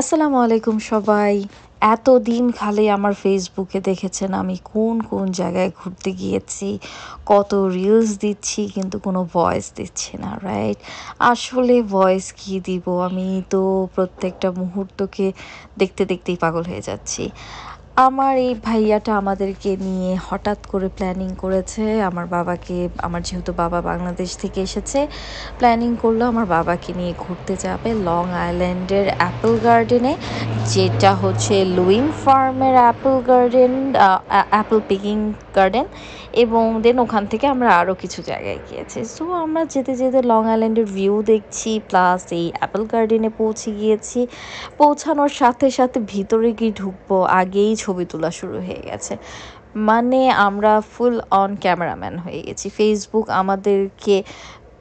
আসসালামু আলাইকুম সবাই। এতদিন খালি আমার ফেসবুকে দেখেছেন আমি কোন কোন জায়গায় ঘুরতে গিয়েছি, কত রিলস দিচ্ছি কিন্তু কোনো ভয়েস দিচ্ছি না, রাইট? আসলে ভয়েস কি দিব? আমি তো প্রত্যেকটা মুহূর্তকে দেখতে দেখতেই পাগল হয়ে যাচ্ছি। আমার এই ভাইয়াটা আমাদেরকে নিয়ে হঠাৎ করে প্ল্যানিং করেছে। আমার বাবাকে, আমার যেহেতু বাবা বাংলাদেশ থেকে এসেছে, প্ল্যানিং করলো আমার বাবাকে নিয়ে ঘুরতে যাবে লং আইল্যান্ডের অ্যাপল গার্ডেনে, যেটা হচ্ছে লুইন ফার্মের apple garden, apple picking garden. এবং দেন ওখান থেকে আমরা আরও কিছু জায়গায় গিয়েছি। সো আমরা যেতে যেতে লং আইল্যান্ডের ভিউ দেখছি, প্লাস এই অ্যাপল গার্ডেনে পৌঁছে গিয়েছি। পৌঁছানোর সাথে সাথে ভিতরে কি ঢুকবো আগেই ছবি তোলা শুরু হয়ে গেছে। মানে আমরা ফুল অন ক্যামেরাম্যান হয়ে গেছি। ফেসবুক আমাদেরকে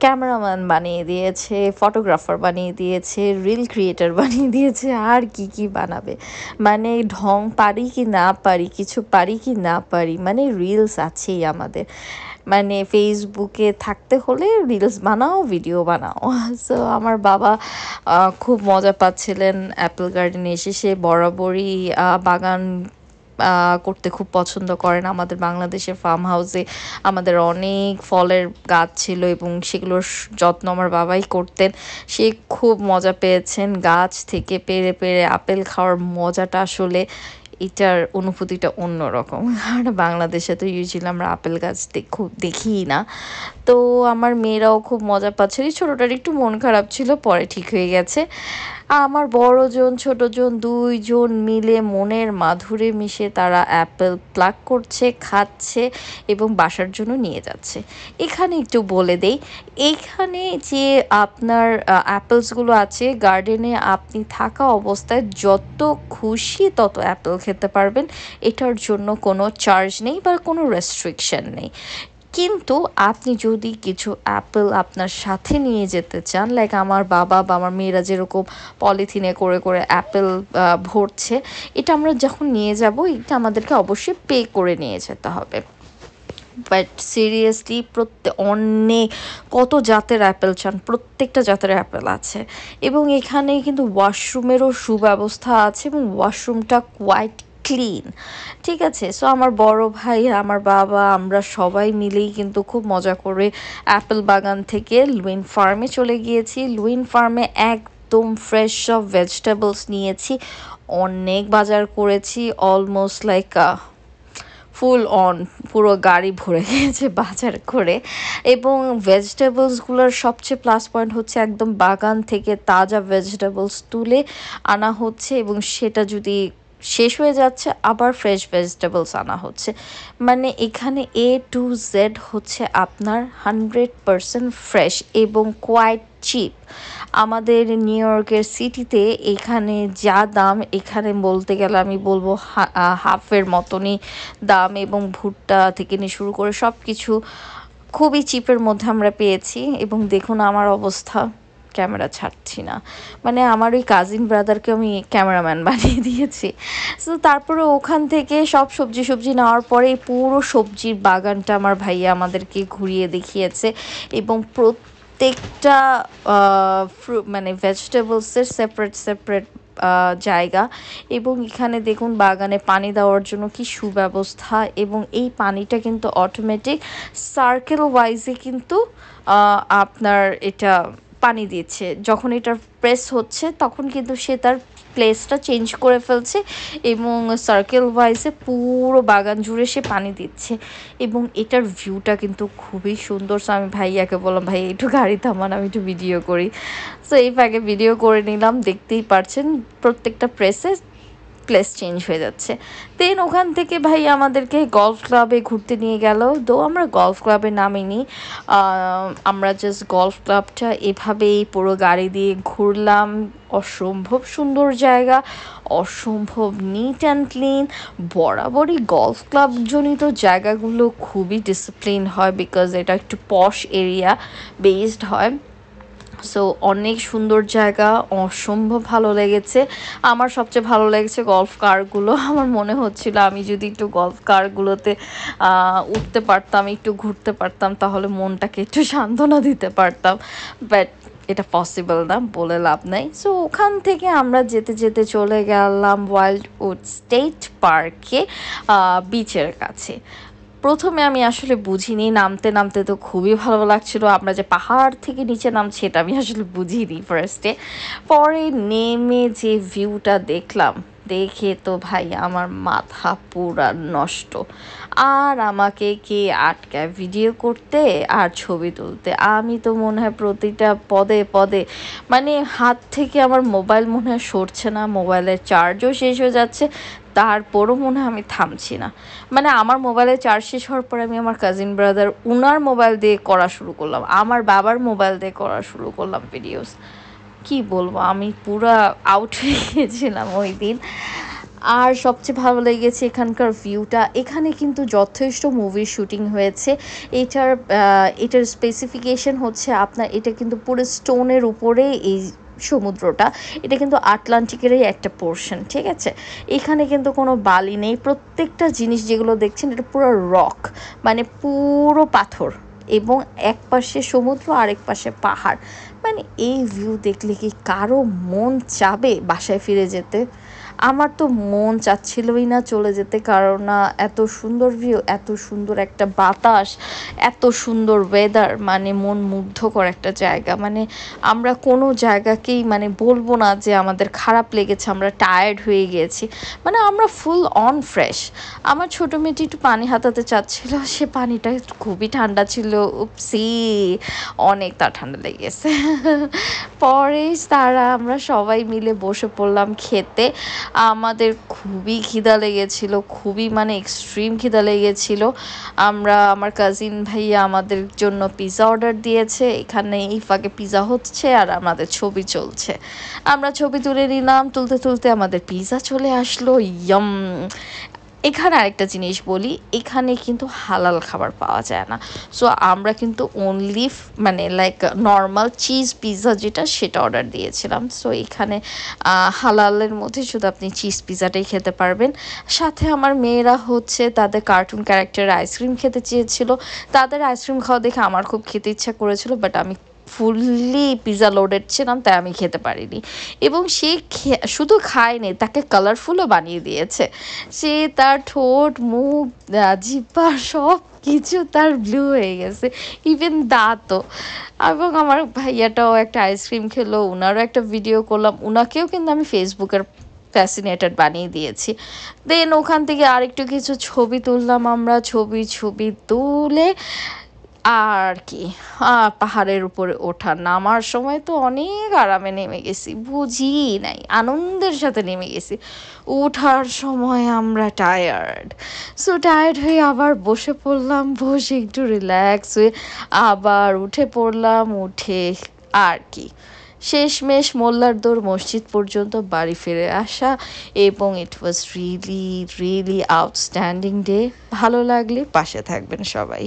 ক্যামেরাম্যান বানিয়ে দিয়েছে, ফটোগ্রাফার বানিয়ে দিয়েছে, রিল ক্রিয়েটর বানিয়ে দিয়েছে, আর কি কি বানাবে। মানে ঢং পারি কি না পারি, কিছু পারি কি না পারি, মানে রিলস আছেই আমাদের। মানে ফেসবুকে থাকতে হলে রিলস বানাও, ভিডিও বানাও। সো আমার বাবা খুব মজা পাচ্ছিলেন অ্যাপল গার্ডেনে এসে। সে বরাবরই বাগান করতে খুব পছন্দ করেন। আমাদের বাংলাদেশের ফার্ম হাউসে আমাদের অনেক ফলের গাছ ছিল এবং সেগুলোর যত্ন আমার বাবাই করতেন। সে খুব মজা পেয়েছেন গাছ থেকে পেড়ে পেড়ে আপেল খাওয়ার মজাটা। আসলে এটার অনুভূতিটা অন্যরকম, কারণ বাংলাদেশে তো ইউজুয়ালি আমরা আপেল গাছ খুব দেখিই না। তো আমার মেয়েরাও খুব মজা পাচ্ছিল। এই ছোটোটার একটু মন খারাপ ছিল, পরে ঠিক হয়ে গেছে। আমার বড়জন ছোটজন দুইজন মিলে মনের মাধুরী মিশে তারা অ্যাপেল প্লাক করছে, খাচ্ছে এবং বাসার জন্য নিয়ে যাচ্ছে। এখানে একটু বলে দেই, এইখানে যে আপনার অ্যাপেলসগুলো আছে গার্ডেনে, আপনি থাকা অবস্থায় যত খুশি তত অ্যাপেল খেতে পারবেন। এটার জন্য কোনো চার্জ নেই বা কোনো রেস্ট্রিকশন নেই। কিন্তু আপনি যদি কিছু অ্যাপেল আপনার সাথে নিয়ে যেতে চান, লাইক আমার বাবা বা আমার মেয়েরা যেরকম পলিথিনে করে করে অ্যাপেল ভরছে, এটা আমরা যখন নিয়ে যাব এটা আমাদেরকে অবশ্যই পে করে নিয়ে যেতে হবে। বাট সিরিয়াসলি অনেক কত জাতের অ্যাপেল চান, প্রত্যেকটা জাতের অ্যাপেল আছে। এবং এখানে কিন্তু ওয়াশরুমেরও সুব্যবস্থা আছে এবং ওয়াশরুমটা কোয়াইট ক্লিন। ঠিক আছে, সো আমার বড় ভাই, আমার বাবা, আমরা সবাই মিলেই কিন্তু খুব মজা করে অ্যাপেল বাগান থেকে লুইন ফার্মে চলে গিয়েছি। লুইন ফার্মে একদম ফ্রেশ সব ভেজিটেবলস নিয়েছি, অনেক বাজার করেছি, অলমোস্ট লাইক ফুল অন পুরো গাড়ি ভরে গিয়েছে বাজার করে। এবং ভেজিটেবলসগুলোর সবচেয়ে প্লাস পয়েন্ট হচ্ছে একদম বাগান থেকে তাজা ভেজিটেবলস তুলে আনা হচ্ছে এবং সেটা যদি শেষ হয়ে যাচ্ছে আবার ফ্রেশ ভেজিটেবলস আনা হচ্ছে। মানে এখানে A to Z হচ্ছে আপনার 100% ফ্রেশ এবং কোয়াইট চিপ। আমাদের নিউ ইয়র্কের সিটিতে এখানে যা দাম, এখানে বলতে গেলে আমি বলবো হাফের মতনই দাম। এবং ভুট্টা থেকে নিয়ে শুরু করে সব কিছু খুবই চিপের মধ্যে আমরা পেয়েছি। এবং দেখুন আমার অবস্থা, ক্যামেরা ছাড়ছি না। মানে আমার ওই কাজিন ব্রাদারকে আমি ক্যামেরাম্যান বানিয়ে দিয়েছি। সো তারপরে ওখান থেকে সব সবজি সবজি নেওয়ার পরে পুরো সবজির বাগানটা আমার ভাইয়া আমাদেরকে ঘুরিয়ে দেখিয়েছে। এবং প্রত্যেকটা মানে ভেজিটেবলসের সেপারেট সেপারেট জায়গা। এবং এখানে দেখুন বাগানে পানি দেওয়ার জন্য কি সুব্যবস্থা। এবং এই পানিটা কিন্তু অটোমেটিক সার্কেল ওয়াইজে কিন্তু আপনার এটা পানি দিচ্ছে। যখন এটা প্রেস হচ্ছে তখন কিন্তু সে তার প্লেসটা চেঞ্জ করে ফেলছে এবং সার্কেল ওয়াইজে পুরো বাগান জুড়ে সে পানি দিচ্ছে। এবং এটার ভিউটা কিন্তু খুবই সুন্দর। সো আমি ভাইয়াকে বললাম, ভাই একটু গাড়ি থামান, আমি একটু ভিডিও করি। সো এই ফাঁকে ভিডিও করে নিলাম। দেখতেই পারছেন প্রত্যেকটা প্লেস চেঞ্জ হয়ে যাচ্ছে। দেন ওখান থেকে ভাই আমাদেরকে গলফ ক্লাবে ঘুরতে নিয়ে গেল। তো আমরা গলফ ক্লাবে নামিনি, আমরা জাস্ট গলফ ক্লাবটা এভাবেই পুরো গাড়ি দিয়ে ঘুরলাম। অসম্ভব সুন্দর জায়গা, অসম্ভব নিট অ্যান্ড ক্লিন। বরাবরই গলফ ক্লাব জনিত জায়গাগুলো খুবই ডিসিপ্লিন হয়, বিকজ এটা একটু পশ এরিয়া বেসড হয়। সো অনেক সুন্দর জায়গা, অসম্ভব ভালো লেগেছে। আমার সবচেয়ে ভালো লেগেছে গলফ কারগুলো। আমার মনে হচ্ছিল আমি যদি একটু গলফ কারগুলোতে উঠতে পারতাম, একটু ঘুরতে পারতাম, তাহলে মনটাকে একটু সান্ত্বনা দিতে পারতাম। বাট এটা পসিবল না, বলে লাভ নাই। সো ওখান থেকে আমরা যেতে যেতে চলে গেলাম ওয়াইল্ডউড স্টেট পার্কে, বিচের কাছে। প্রথমে আমি আসলে বুঝিনি, নামতে নামতে তো খুবই ভালো লাগছিল, আমরা যে পাহাড় থেকে নিচে নামছি এটা আমি আসলে বুঝিনি ফার্স্টে। পরে নেমে যে ভিউটা দেখলাম, দেখে তো ভাই আমার মাথা পুরা নষ্ট। আর আমাকে কে আটকায় ভিডিও করতে আর ছবি তুলতে? আমি তো মনে হয় প্রতিটা পদে পদে, মানে হাত থেকে আমার মোবাইল মনে হয় সরছে না, মোবাইলের চার্জও শেষ হয়ে যাচ্ছে, তারপরও মনে হয় আমি থামছি না। মানে আমার মোবাইলে চার্জ শেষ হওয়ার পরে আমি আমার কাজিন ব্রাদার উনার মোবাইল দিয়ে করা শুরু করলাম, আমার বাবার মোবাইল দিয়ে করা শুরু করলাম ভিডিওস। কি বলবো, আমি পুরা আউট হয়ে গিয়েছিলাম ওই দিন। আর সবচেয়ে ভালো লেগেছে এখানকার ভিউটা। এখানে কিন্তু যথেষ্ট মুভির শুটিং হয়েছে। এটার স্পেসিফিকেশন হচ্ছে আপনার, এটা কিন্তু পুরো স্টোনের উপরে এই সমুদ্রটা, এটা কিন্তু আটলান্টিকেরই একটা পোর্শন, ঠিক আছে? এখানে কিন্তু কোনো বালি নেই, প্রত্যেকটা জিনিস যেগুলো দেখছেন এটা পুরো রক, মানে পুরো পাথর, এবং এক পাশে সমুদ্র আরেক পাশে পাহাড়। মানে এই ভিউ দেখলে কি কারো মন চাবে বাসায় ফিরে যেতে? আমার তো মন চাচ্ছিলই না চলে যেতে, কারণ না এত সুন্দর ভিউ, এত সুন্দর একটা বাতাস, এত সুন্দর ওয়েদার, মানে মন মুগ্ধকর একটা জায়গা। মানে আমরা কোনো জায়গাকেই মানে বলবো না যে আমাদের খারাপ লেগেছে, আমরা টায়ার্ড হয়ে গিয়েছি, মানে আমরা ফুল অন ফ্রেশ। আমার ছোটো মেয়েটি একটু পানি হাতাতে চাচ্ছিল, সে পানিটা খুবই ঠান্ডা ছিল, উপসি অনেক তার ঠান্ডা লেগেছে। পরে আমরা সবাই মিলে বসে পড়লাম খেতে। আমাদের খুবই খিদা লেগেছিল, খুবই মানে এক্সট্রিম খিদা লেগেছিল। আমার কাজিন ভাইয়া আমাদের জন্য পিৎজা অর্ডার দিয়েছে, এখানে এই ফাঁকে পিৎজা হচ্ছে আর আমাদের ছবি চলছে। আমরা ছবি তুলে নিলাম, তুলতে তুলতে আমাদের পিৎজা চলে আসলো, ইয়ম। এখানে আরেকটা জিনিস বলি, এখানে কিন্তু হালাল খাবার পাওয়া যায় না। সো আমরা কিন্তু অনলি মানে লাইক নর্মাল চিজ পিৎজা যেটা, সেটা অর্ডার দিয়েছিলাম। সো এখানে হালালের মধ্যে শুধু আপনি চিজ পিৎজাটাই খেতে পারবেন। সাথে আমার মেয়েরা হচ্ছে তাদের কার্টুন ক্যারেক্টারের আইসক্রিম খেতে চেয়েছিল, তাদের আইসক্রিম খাওয়া দেখে আমার খুব খেতে ইচ্ছা করেছিল, বাট আমি ফুললি পিৎজা লোডেড ছিলাম, তাই আমি খেতে পারিনি। এবং সে শুধু খায়নি, তাকে কালারফুলও বানিয়ে দিয়েছে। সে তার ঠোঁট, মুখ, জিহ্বা সব কিছু তার ব্লু হয়ে গেছে, ইভেন দাঁতও। এবং আমার ভাইয়াটাও একটা আইসক্রিম খেলো, ওনারও একটা ভিডিও করলাম, ওনাকেও কিন্তু আমি ফেসবুকের ফ্যাসিনেটেড বানিয়ে দিয়েছি। দেন ওখান থেকে আরেকটু কিছু ছবি তুললাম আমরা, ছবি তুলে আর কি পাহাড়ের উপরে ওঠা নামার সময় তো অনেক আরামে নেমে গেছি, বুঝি নাই, আনন্দের সাথে নেমে গেছি। ওঠার সময় আমরা টায়ার্ড হয়ে আবার বসে পড়লাম, বসে একটু রিল্যাক্স হয়ে আবার উঠে পড়লাম, উঠে আর কি শেষমেশ মোল্লারদৌর মসজিদ পর্যন্ত বাড়ি ফিরে আসা। এবং it was really really outstanding day. ভালো লাগলে পাশে থাকবেন সবাই।